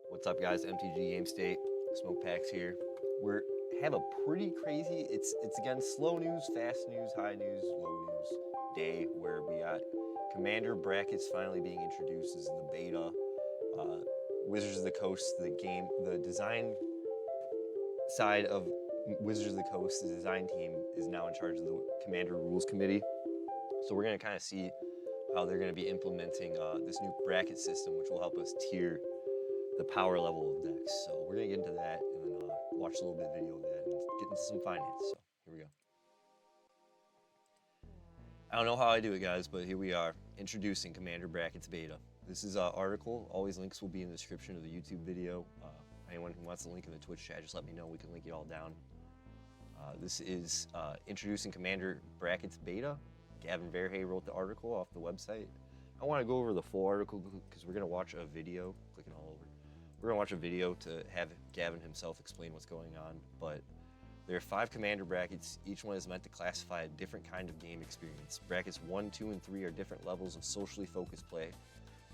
What's up, guys? MTG GAME STATE, Smoke Packs here. We have a pretty crazy, it's again slow news, fast news, high news, low news day where we got Commander brackets finally being introduced. This is the beta. Wizards of the Coast, the design side of Wizards of the Coast, the design team is now in charge of the Commander Rules Committee. So we're gonna kind of see how they're gonna be implementing this new bracket system, which will help us tier the power level of decks. So we're gonna get into that and then watch a little bit of video of that and get into some finance. So here we go. I don't know how I do it, guys, but here we are, introducing Commander Brackets Beta. This is an article. Always links will be in the description of the YouTube video. Anyone who wants the link in the Twitch chat, just let me know. We can link it all down. This is introducing Commander Brackets Beta. Gavin Verhey wrote the article off the website. I want to go over the full article because we're going to watch a video, clicking all over. We're going to watch a video to have Gavin himself explain what's going on, but there are 5 Commander brackets. Each one is meant to classify a different kind of game experience. Brackets 1, 2, and 3 are different levels of socially focused play.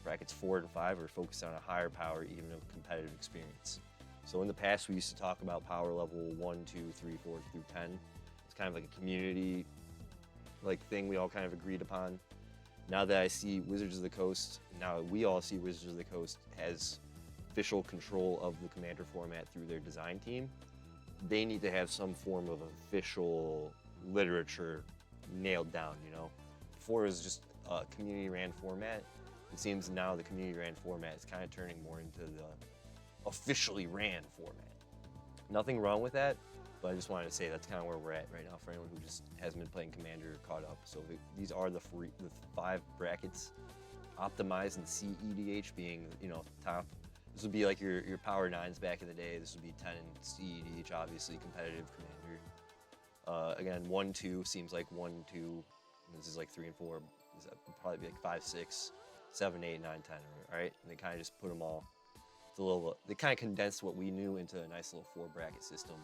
Brackets 4 and 5 are focused on a higher power, even a competitive experience. So in the past, we used to talk about power level 1, 2, 3, 4 through 10. It's kind of like a community thing we all kind of agreed upon. Now that I see Wizards of the Coast, now we all see Wizards of the Coast has official control of the Commander format through their design team, they need to have some form of official literature nailed down, you know? Before it was just a community ran format. It seems now the community ran format is kind of turning more into the officially ran format. Nothing wrong with that, but I just wanted to say that's kind of where we're at right now for anyone who just hasn't been playing Commander or caught up. So these are the 5 brackets, optimized and CEDH being, you know, top. This would be like your power 9s back in the day. This would be 10 and CEDH, obviously competitive Commander. Again, 1, 2 seems like 1, 2. This is like 3 and 4. This would probably be like 5, 6, 7, 8, 9, 10. All right, and they kind of just put them all. It's a little. They kind of condensed what we knew into a nice little 4 bracket system.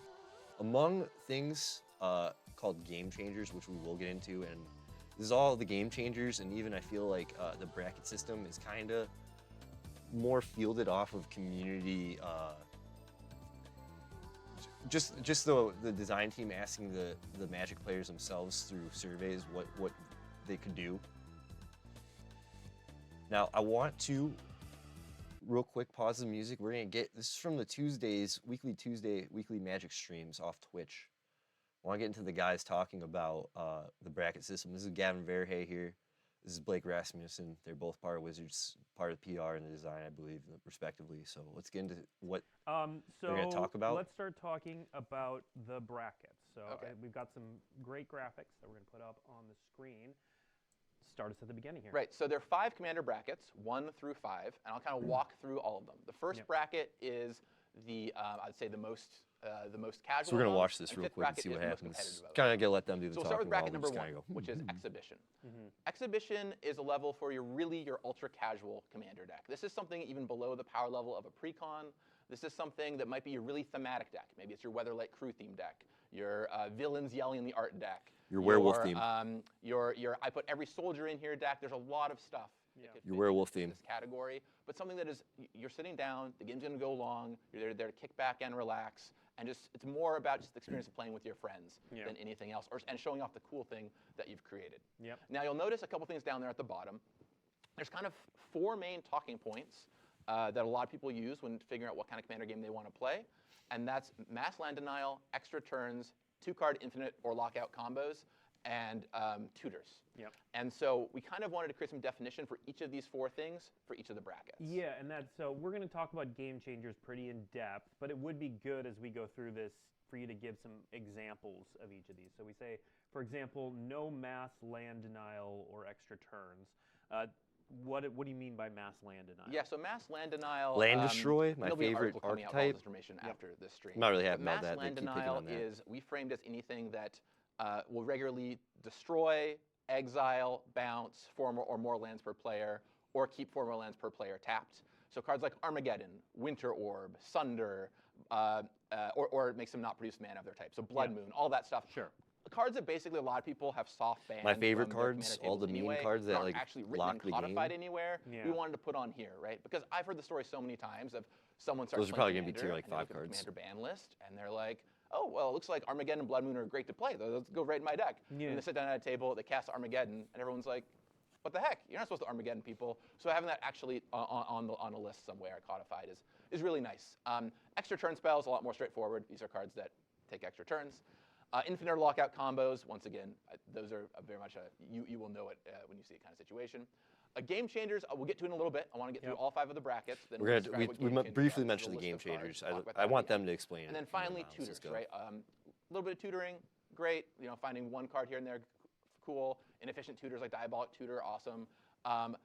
Among things called game changers, which we will get into, and this is all the game changers, and even I feel like the bracket system is kind of more fielded off of community, just the design team asking the Magic players themselves through surveys what they could do. Now I want to real quick pause the music. We're gonna get this is from the weekly Magic streams off Twitch. I want to get into the guys talking about the bracket system. This is Gavin Verhey here. This is Blake Rasmussen. They're both part of Wizards, part of PR and the design, I believe, respectively. So let's get into what they're going to talk about. Let's start talking about the brackets. So we've got some great graphics that we're going to put up on the screen. Start us at the beginning here. Right, so there are 5 Commander brackets, 1 through 5, and I'll kind of walk through all of them. The first bracket is the, I'd say the most casual. So we're going to watch this real quick and see what happens. Kind of going to let them do the talking. So we'll start with bracket number 1, go. which is Exhibition. Exhibition is a level for your ultra casual Commander deck. This is something even below the power level of a Precon. This is something that might be your really thematic deck. Maybe it's your Weatherlight Crew theme deck, your villains yelling in the art deck, your werewolf theme, your I put every soldier in here deck. There's a lot of stuff. Your werewolf theme. This category, but something that is you're sitting down. The game's going to go long. You're there to kick back and relax, and it's more about just the experience of playing with your friends than anything else, and showing off the cool thing that you've created. Now you'll notice a couple things down there at the bottom. There's kind of 4 main talking points that a lot of people use when figuring out what kind of Commander game they want to play, and that's mass land denial, extra turns, 2-card infinite or lockout combos, and tutors. And so we kind of wanted to create some definition for each of these 4 things for each of the brackets. Yeah, and so we're going to talk about game changers pretty in depth, but it would be good as we go through this for you to give some examples of each of these. So we say, for example, no mass land denial or extra turns. What do you mean by mass land denial? Yeah, so mass land denial. Land destroy, my favorite favorite archetype. Information after this stream. I'm not really happy about that. Mass land denial is we framed as anything that will regularly destroy, exile, bounce 4 or more lands per player, or keep 4 more lands per player tapped. So cards like Armageddon, Winter Orb, Sunder, or it makes them not produce mana of their type. So Blood Moon, all that stuff. Sure. cards that basically a lot of people have soft banned. My favorite from their cards, Commander all the tables meme anyway, cards that aren't like actually written lock and the codified game. anywhere. Yeah. We wanted to put on here, right? Because I've heard the story so many times of someone starts Those are playing probably gonna be Commander, tier, like, and they 5 look at the cards. Commander ban list, and they're like, oh, well, it looks like Armageddon and Blood Moon are great to play. Let's go right in my deck. Yeah. And they sit down at a table, they cast Armageddon, and everyone's like, what the heck? You're not supposed to Armageddon people. So having that actually on a list somewhere codified is really nice. Extra turn spells, a lot more straightforward. These are cards that take extra turns. Infinite or lockout combos, once again, those are very much you will know it when you see it kind of situation. Game changers, we'll get to in a little bit. I want to get through all 5 of the brackets. Then We're describe gonna what we game changers briefly are. mention There's the a game list of cards. changers. We'll talk about I that want at the them end. to explain. And then it, finally, let's just tutors, go. right? A little bit of tutoring, great. Finding one card here and there, cool. Inefficient tutors like Diabolic Tutor, awesome.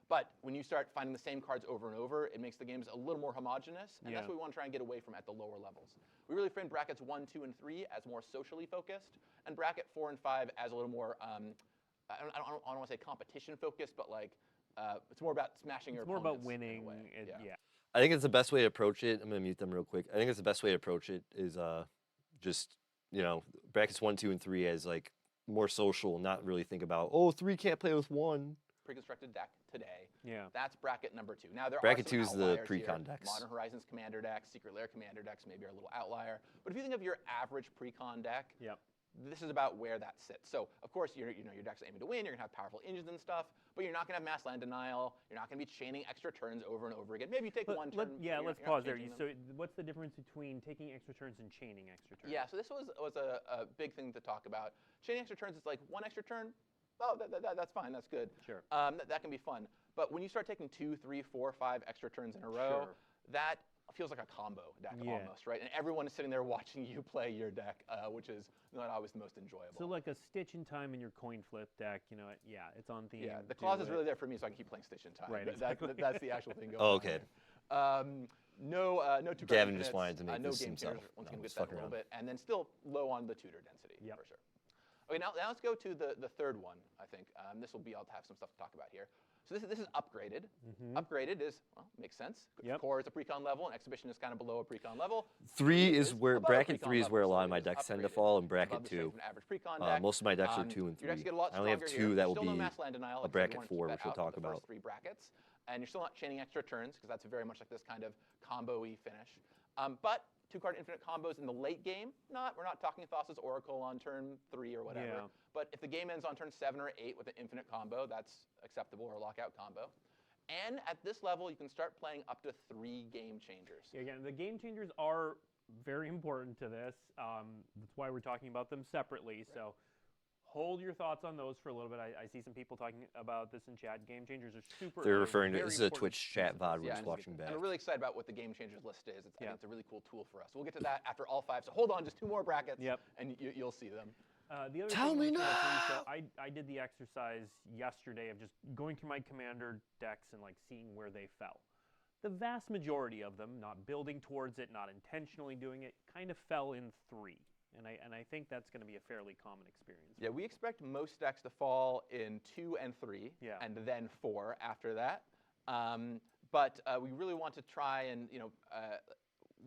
But when you start finding the same cards over and over, it makes the games a little more homogenous, and that's what we want to try and get away from at the lower levels. We really frame brackets 1, 2, and 3 as more socially focused, and bracket 4 and 5 as a little more, I don't want to say competition focused, but like it's more about smashing your It's more about opponents in a winning. way. Yeah. I think it's the best way to approach it. I'm gonna mute them real quick. I think it's the best way to approach it is just brackets 1, 2, and 3 as like more social, not really think about 3 can't play with 1. Pre-constructed deck today. Yeah. That's bracket number 2. Now there Bracket are some 2 is the outliers pre-con here. decks. Modern Horizons Commander decks, Secret Lair Commander decks maybe are a little outlier. But if you think of your average pre-con deck, Yep. this is about where that sits. So of course your deck's aiming to win. You're gonna have powerful engines and stuff, but you're not gonna have mass land denial. You're not gonna be chaining extra turns over and over again. Maybe you take one turn. Yeah, but let's you're not pause there. changing them. So what's the difference between taking extra turns and chaining extra turns? Yeah, so this was a big thing to talk about. Chaining extra turns is like one extra turn. Oh, that's fine. That's good. Sure. That can be fun. But when you start taking 2, 3, 4, 5 extra turns in a row, Sure. that feels like a combo deck almost, right? And everyone is sitting there watching you play your deck, which is not always the most enjoyable. So like a Stitch in Time in your coin flip deck, yeah, it's on theme. Yeah, the do clause is it. really there for me so I can keep playing Stitch in Time. Right, That's the actual thing going Oh, on. okay. Here. No two card Gavin just infinites, wanted to make no this game himself. changers. Once No, again, just get that fucking a little around. bit, and then still low on the tutor density Yep. for sure. Okay, now let's go to the third one. I think this will be. I'll have some stuff to talk about here. So this is upgraded. Upgraded is makes sense. Yep. Core is a pre-con level, and exhibition is kind of below a pre-con level. 3 is where above a bracket pre-con 3 is level, where a so lot of it my is decks tend to upgraded. fall, and Above bracket the 2. strength of an average pre-con deck. Most of my decks are 2 and 3. Your decks get a lot I only have stronger 2 here. that will Still no be mass land denial, a like I said, we bracket wanna keep 4, that which we'll out of talk the about. First 3 brackets, and you're still not chaining extra turns because that's very much like this kind of combo-y finish. But 2-card infinite combos in the late game, we're not talking Thassa's Oracle on turn 3 or whatever. Yeah. But if the game ends on turn 7 or 8 with an infinite combo, that's acceptable, or a lockout combo. And at this level, you can start playing up to 3 game changers. Yeah, again, the game changers are very important to this. That's why we're talking about them separately. Right. So hold your thoughts on those for a little bit. I see some people talking about this in chat. Game changers are super. They're referring to very this is a important Twitch chat VOD we're Yeah, just watching back. And I'm really excited about what the game changers list is. I think it's a really cool tool for us. We'll get to that after all 5. So hold on, just 2 more brackets, and you'll see them. The other Tell thing me was, now! so I did the exercise yesterday of just going through my commander decks and like seeing where they fell. The vast majority of them, not building towards it, not intentionally doing it, kind of fell in 3. And I think that's going to be a fairly common experience. Yeah, we expect most decks to fall in 2 and 3, and then 4 after that. But we really want to try and,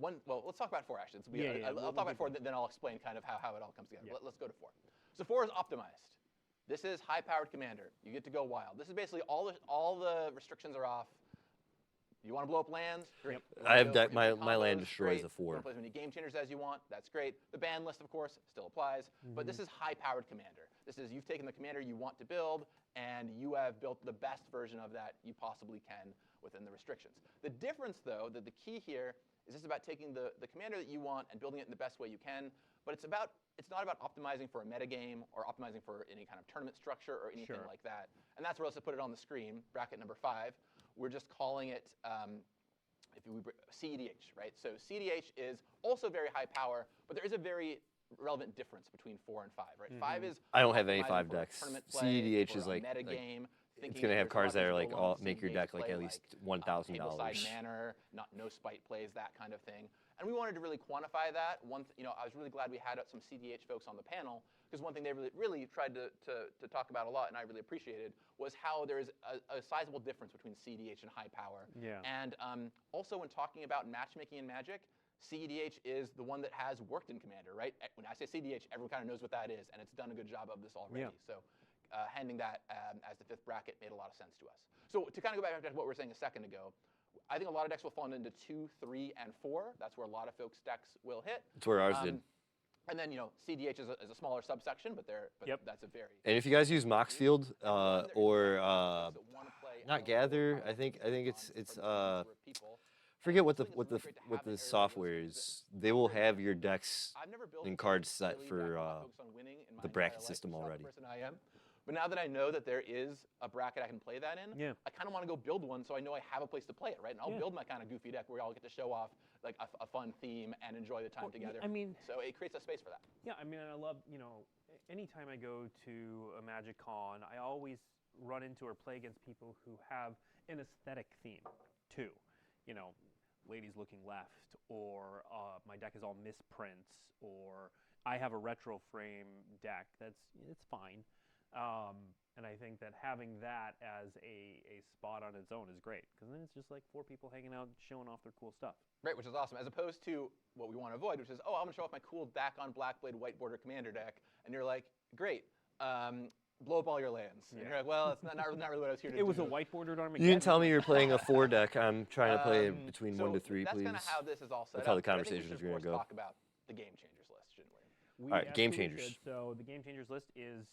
well, let's talk about 4 actually. I'll talk about 4, then I'll explain kind of how it all comes together. Let's go to 4. So 4 is optimized. This is high-powered commander. You get to go wild. This is basically all the restrictions are off. You want to blow up lands? Great. I have my combos, land destroys great. a You 4. want to play as many game changers as you want? That's great. The ban list, of course, still applies. But this is high-powered commander. This is you've taken the commander you want to build, and you have built the best version of that you possibly can within the restrictions. The difference, though, the key here is this about taking the commander that you want and building it in the best way you can. But it's not about optimizing for a metagame or optimizing for any kind of tournament structure or anything like that. And that's where else to put it on the screen, bracket number 5. We're just calling it CEDH, right? So CEDH is also very high power, but there is a very relevant difference between 4 and 5, right? 5 is I don't have any optimizing 5 for a decks. tournament play, CEDH for is a like metagame. it's gonna have cards that are like make your deck like at least $1,000. Tableside manner, no spite plays, that kind of thing. And we wanted to really quantify that. I was really glad we had some CDH folks on the panel, because one thing they really tried to talk about a lot, and I really appreciated, was how there is a sizable difference between CDH and high power. Yeah. And also when talking about matchmaking in Magic, CEDH is the one that has worked in Commander, right? When I say CEDH, everyone kind of knows what that is, and it's done a good job of this already. Yeah. So handing that as the 5th bracket made a lot of sense to us. So to kind of go back to what we were saying a second ago, I think a lot of decks will fall into 2, 3, and 4. That's where a lot of folks' decks will hit. That's where ours did. And then, CDH is a smaller subsection, but that's a very... And if you guys use Moxfield or not Gather, I think it's forget what the software is. They will have your decks and cards set for the bracket system already. But now that I know that there is a bracket I can play that in, I kind of want to go build one so I know I have a place to play it, right? And I'll build my kind of goofy deck where we all get to show off like a fun theme and enjoy the time together. I mean, so it creates a space for that. Yeah, I mean, I love, anytime I go to a Magic Con, I always run into or play against people who have an aesthetic theme too. Ladies looking left, or my deck is all misprints, or I have a retro frame deck. It's fine. And I think that having that as a spot on its own is great, because then it's just like 4 people hanging out showing off their cool stuff. Right, which is awesome, as opposed to what we want to avoid, which is, I'm going to show off my cool back-on Blackblade white border Commander deck, and you're like, great, blow up all your lands. And you're like, well, it's not really what I was here to do. It was a white bordered Armageddon. You didn't tell me you're playing a 4 deck. I'm trying to play between 1 to 3, that's please. That's kind of how this is all set That's how up. the conversation is going to go. Talk about the Game Changers list, shouldn't we? All right, Game Changers. So the Game Changers list is,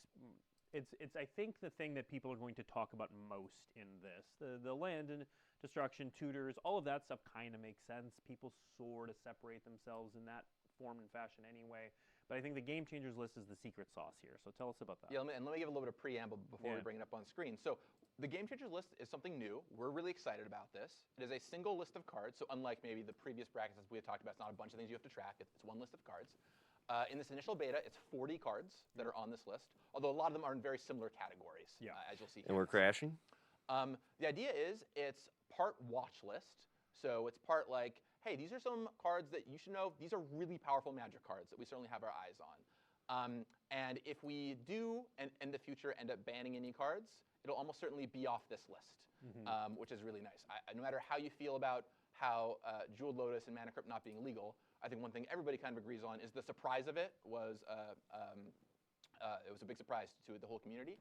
it's I think the thing that people are going to talk about most in this. The land and destruction, tutors, all of that stuff kind of makes sense. People sort of separate themselves in that form and fashion anyway. But I think the Game Changers list is the secret sauce here. So tell us about that. Yeah, let me give a little bit of preamble before we bring it up on screen. So the Game Changers list is something new. We're really excited about this. It is a single list of cards. So unlike maybe the previous brackets we had talked about, it's not a bunch of things you have to track. It's one list of cards. In this initial beta, it's 40 cards that are on this list, although a lot of them are in very similar categories, as you'll see. And we're crashing? The idea is it's part watch list. So it's part like, hey, these are some cards that you should know. These are really powerful Magic cards that we certainly have our eyes on. And if we do, in the future, end up banning any cards, it'll almost certainly be off this list, which is really nice. No matter how you feel about how Jeweled Lotus and Mana Crypt not being legal, I think one thing everybody kind of agrees on is the surprise of it was it was a big surprise to the whole community.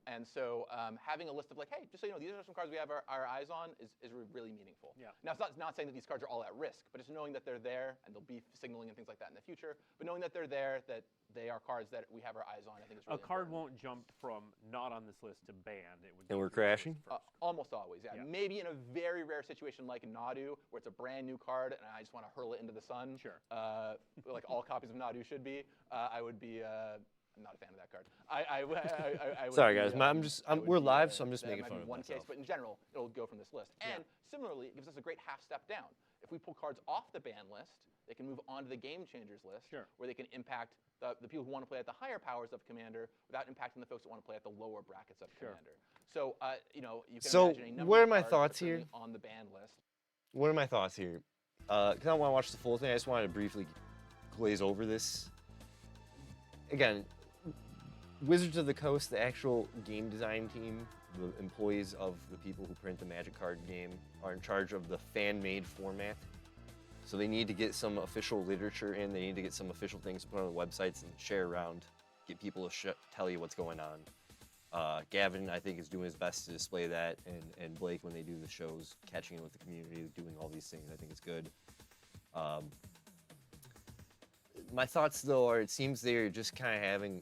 And so having a list of like, hey, just so you know, these are some cards we have our eyes on is really meaningful. Now, it's not saying that these cards are all at risk, but just knowing that they're there, and they'll be signaling and things like that in the future, but knowing that they're there, that they are cards that we have our eyes on, I think is really important. A card won't jump from not on this list to banned. It would. And we're crashing? Almost always, yeah. Maybe in a very rare situation like Nadu, where it's a brand new card, and I just want to hurl it into the sun. Sure. Like all copies of Nadu should be. I would be... I'm not a fan of that card. I would Sorry, be, guys. We're live, so I'm just making fun of one myself. case, but in general, it'll go from this list. And similarly, it gives us a great half step down. If we pull cards off the ban list, they can move on to the Game Changers list, where they can impact the people who want to play at the higher powers of Commander without impacting the folks that want to play at the lower brackets of Commander. So, you can imagine a number what are of my cards thoughts here? on the ban list. What are my thoughts here? Because I don't want to watch the full thing. I just wanted to briefly glaze over this. Again, Wizards of the Coast, the actual game design team, the employees of the people who print the Magic card game, are in charge of the fan-made format. So they need to get some official literature in. They need to get some official things to put on the websites and share around, get people to tell you what's going on. Gavin, I think, is doing his best to display that, and Blake, when they do the shows, catching in with the community, doing all these things, I think it's good. My thoughts, though, are it seems they're just kind of having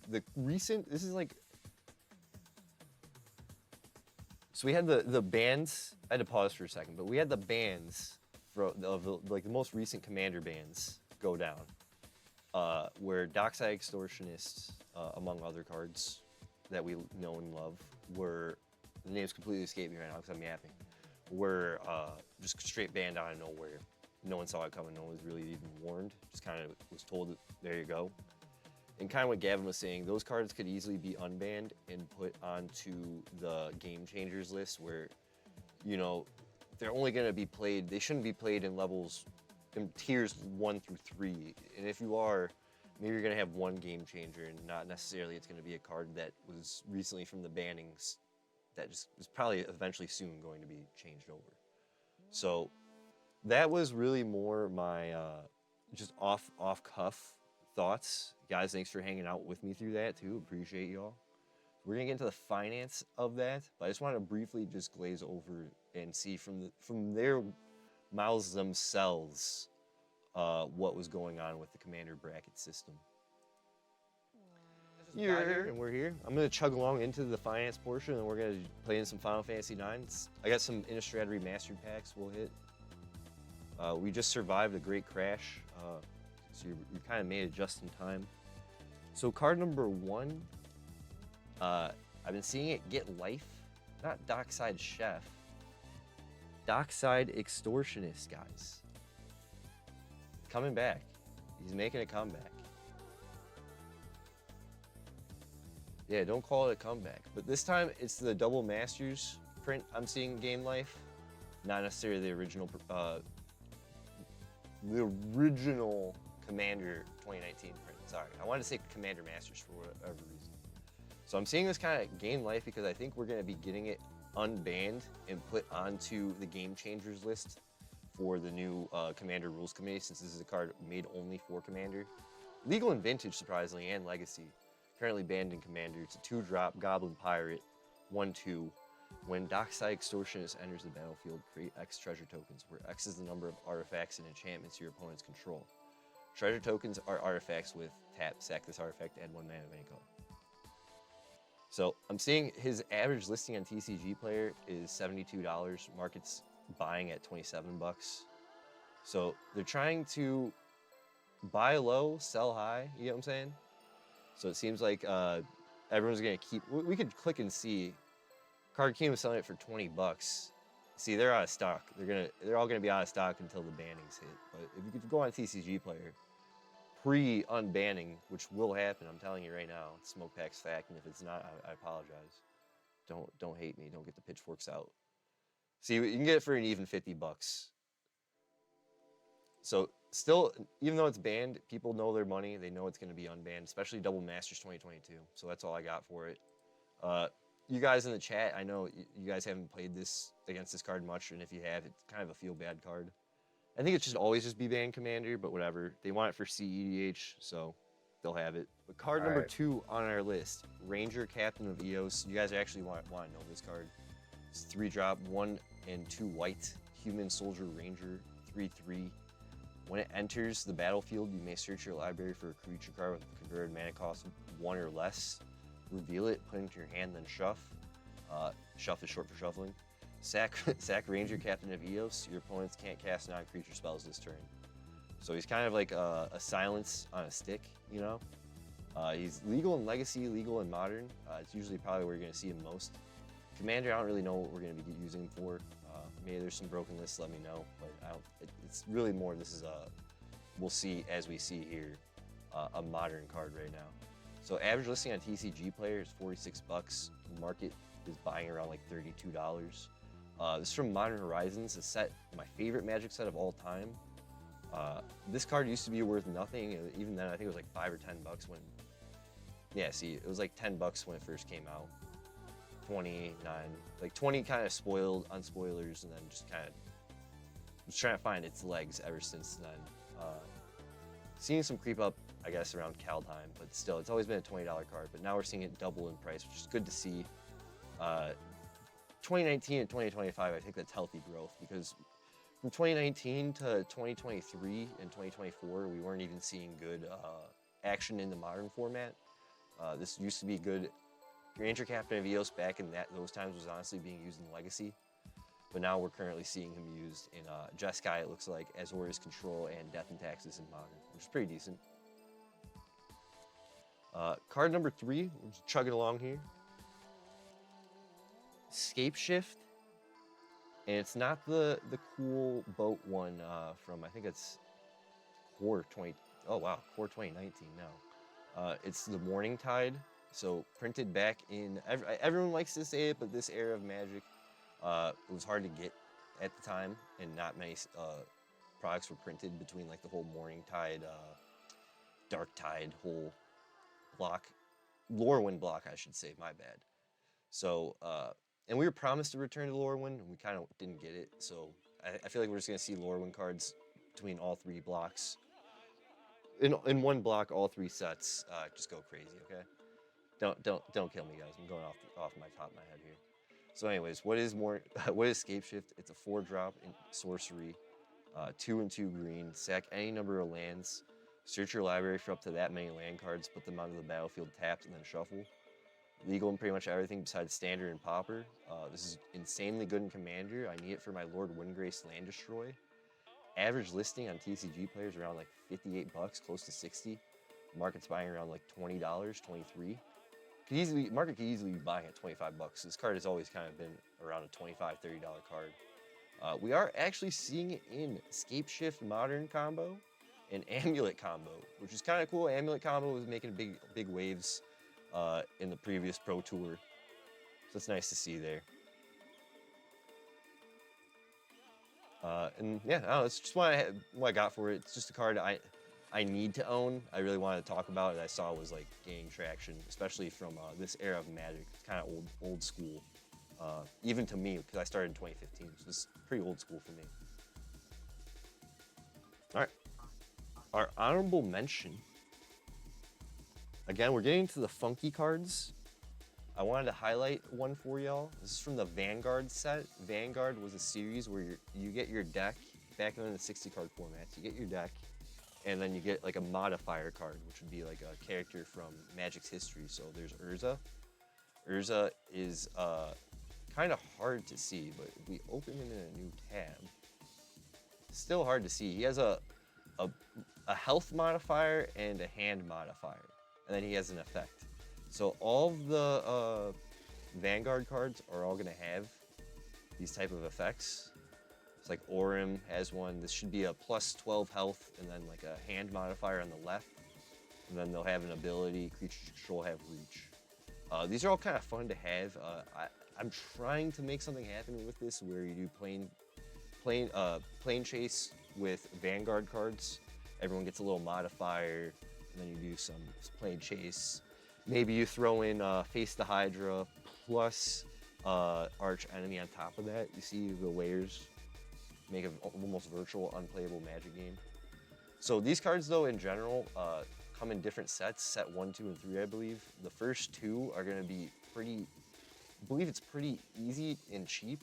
the recent, this is like, so we had the bans, I had to pause for a second, but we had the bans of the most recent Commander bans go down, where Dockside Extortionists, among other cards that we know and love, were, the names completely escape me right now because I'm yapping, were just straight banned out of nowhere. No one saw it coming, no one was really even warned, just kind of was told, there you go. And kind of what Gavin was saying, those cards could easily be unbanned and put onto the Game Changers list where, they're only going to be played, they shouldn't be played in levels, in tiers 1 through 3. And if you are, maybe you're going to have one Game Changer and not necessarily it's going to be a card that was recently from the bannings that just is probably eventually soon going to be changed over. So that was really more my just off cuff thoughts. Guys, thanks for hanging out with me through that too. Appreciate y'all. We're gonna get into the finance of that, but I just want to briefly just glaze over and see from their mouths themselves what was going on with the commander bracket system. And we're here. I'm gonna chug along into the finance portion, and we're gonna play in some Final Fantasy IX. I got some Innistrad remastered packs we'll hit. We just survived a great crash, so you kind of made it just in time. So card number 1, I've been seeing it get life, not Dockside Chef, Dockside Extortionist, guys. Coming back. He's making a comeback. Yeah, don't call it a comeback. But this time, it's the Double Masters print I'm seeing gain life, not necessarily the original Commander 2019 print. Sorry, I wanted to say Commander Masters for whatever reason. So I'm seeing this kind of gain life because I think we're going to be getting it unbanned and put onto the Game Changers list for the new Commander Rules Committee, since this is a card made only for Commander. Legal in Vintage, surprisingly, and Legacy. Currently banned in Commander. It's a 2-drop Goblin Pirate, 1/2. When Dockside Extortionist enters the battlefield, create X treasure tokens, where X is the number of artifacts and enchantments your opponents control. Treasure tokens are artifacts with tap, sack this artifact, add 1 mana of any color. So I'm seeing his average listing on TCG Player is $72. Market's buying at 27 bucks. So they're trying to buy low, sell high, you know what I'm saying? So it seems like everyone's gonna keep, we could click and see. Card King was selling it for 20 bucks. See, they're out of stock. They're all gonna be out of stock until the bannings hit. But if you could go on TCG Player, pre-unbanning, which will happen, I'm telling you right now, Smoke Pack's fact, and if it's not, I apologize. Don't hate me, don't get the pitchforks out. See, you can get it for an even 50 bucks. So still, even though it's banned, people know their money. They know it's going to be unbanned, especially Double Masters 2022. So that's all I got for it. You guys in the chat, I know you guys haven't played this against this card much, and if you have, it's kind of a feel-bad card. I think it should always just be banned Commander, but whatever. They want it for CEDH, so they'll have it. But card number 2 on our list, Ranger Captain of Eos. You guys actually want to know this card. It's 3-drop, 1 and 2 white, Human Soldier Ranger, 3/3. When it enters the battlefield, you may search your library for a creature card with a converted mana cost of 1 or less. Reveal it, put it into your hand, then shuff. Shuff is short for shuffling. Sack Ranger Captain of Eos. Your opponents can't cast non-creature spells this turn. So he's kind of like a silence on a stick, you know? He's legal in Legacy, legal in Modern. It's usually probably where you're going to see him most. Commander, I don't really know what we're going to be using him for. Maybe there's some broken lists, let me know. But it's really more, this is we'll see as we see here, a Modern card right now. So average listing on TCG Player is 46 bucks. The market is buying around like $32. This is from Modern Horizons, a set, my favorite Magic set of all time. This card used to be worth nothing. Even then, I think it was like 5 or 10 bucks when, yeah, see, it was like 10 bucks when it first came out. 29, like 20 kind of spoiled on spoilers, and then just kind of was trying to find its legs ever since then. Seeing some creep up, I guess, around Kaldheim, but still, it's always been a $20 card, but now we're seeing it double in price, which is good to see. 2019 and 2025, I think that's healthy growth, because from 2019 to 2023 and 2024, we weren't even seeing good action in the Modern format. This used to be good. Ranger Captain of Eos back in those times was honestly being used in Legacy, but now we're currently seeing him used in Jeskai, it looks like, Azorius Control, and Death and Taxes in Modern, which is pretty decent. Card number 3, we're just chugging along here. Scape Shift, and it's not the cool boat one from, I think it's Core 2019 now. It's the Morning Tide. So printed back in, everyone likes to say it, but this era of Magic, it was hard to get at the time, and not many products were printed between like the whole Morning Tide, Dark Tide whole block, Lorwyn block, I should say, my bad. So, and we were promised to return to Lorwyn, and we kind of didn't get it, so I feel like we're just gonna see Lorwyn cards between all 3 blocks. In one block, all 3 sets just go crazy. Okay, don't kill me, guys. I'm going off my top of my head here. So, anyways, what is Scape Shift? It's a 4-drop in sorcery, 2 and 2 green. Sack any number of lands. Search your library for up to that many land cards. Put them onto the battlefield tapped and then shuffle. Legal in pretty much everything besides standard and pauper. This is insanely good in Commander. I need it for my Lord Windgrace Land Destroy. Average listing on TCG players around like $58, close to 60. Market's buying around like $20, $23. Market could easily be buying at $25. This card has always kind of been around a $25, $30 card. We are actually seeing it in Scape Shift Modern combo and Amulet combo, which is kind of cool. Amulet combo was making big waves in the previous Pro Tour, so it's nice to see there. And yeah, I don't know, it's just what I got for it. It's just a card I need to own. I really wanted to talk about it. I saw it was like gaining traction, especially from this era of Magic. It's kind of old school, even to me, because I started in 2015, so it's pretty old school for me. All right, our honorable mention. Again, we're getting to the funky cards. I wanted to highlight one for y'all. This is from the Vanguard set. Vanguard was a series where you get your deck, back in the 60-card formats, you get your deck, and then you get like a modifier card, which would be like a character from Magic's history. So there's Urza. Urza is kind of hard to see, but if we open it in a new tab, it's still hard to see. He has a health modifier and a hand modifier, and then he has an effect. So all of the Vanguard cards are all gonna have these type of effects. It's like Orim has one. This should be a plus 12 health and then like a hand modifier on the left. And then they'll have an ability, creatures you control have reach. These are all kind of fun to have. I'm trying to make something happen with this where you do plane chase with Vanguard cards. Everyone gets a little modifier, and then you do some plane chase. Maybe you throw in Face the Hydra plus Arch Enemy on top of that. You see the layers make an almost virtual, unplayable Magic game. So these cards, though, in general, come in different sets. Set 1, 2, and 3, I believe. The first 2 are going to be pretty. I believe it's pretty easy and cheap,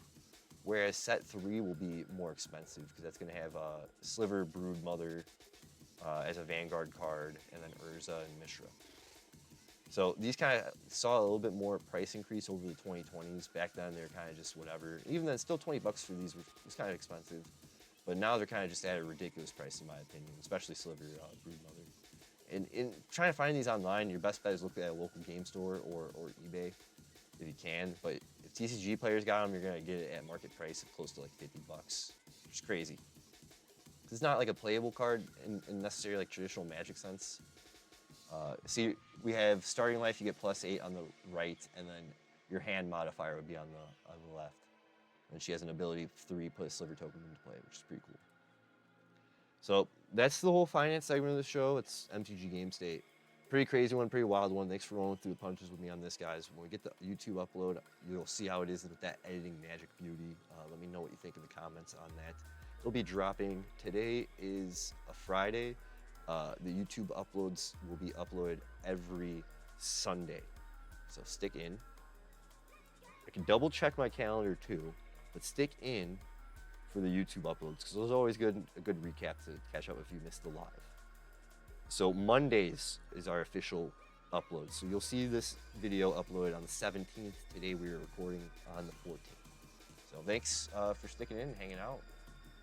whereas set 3 will be more expensive because that's going to have Sliver, Broodmother as a Vanguard card, and then Urza and Mishra. So these kind of saw a little bit more price increase over the 2020s. Back then, they were kind of just whatever. Even then, still $20 for these was kind of expensive. But now they're kind of just at a ridiculous price, in my opinion, especially Sliver, Broodmother. And in trying to find these online, your best bet is look at a local game store or eBay if you can. But if TCG players got them, you're going to get it at market price of close to like $50, which is crazy. It's not like a playable card in necessarily like traditional Magic sense. See, we have starting life, you get +8 on the right, and then your hand modifier would be on the left. And she has an ability 3, put a Sliver token into play, which is pretty cool. So that's the whole finance segment of the show. It's MTG Game State. Pretty crazy one, pretty wild one. Thanks for rolling through the punches with me on this, guys. When we get the YouTube upload, you'll see how it is with that editing magic beauty. Let me know what you think in the comments on that. It'll be dropping. Today is a Friday. The YouTube uploads will be uploaded every Sunday. So stick in. I can double check my calendar too, but stick in for the YouTube uploads because those are always a good recap to catch up if you missed the live. So Mondays is our official upload. So you'll see this video uploaded on the 17th. Today we are recording on the 14th. So thanks for sticking in and hanging out.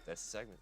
That's the segment.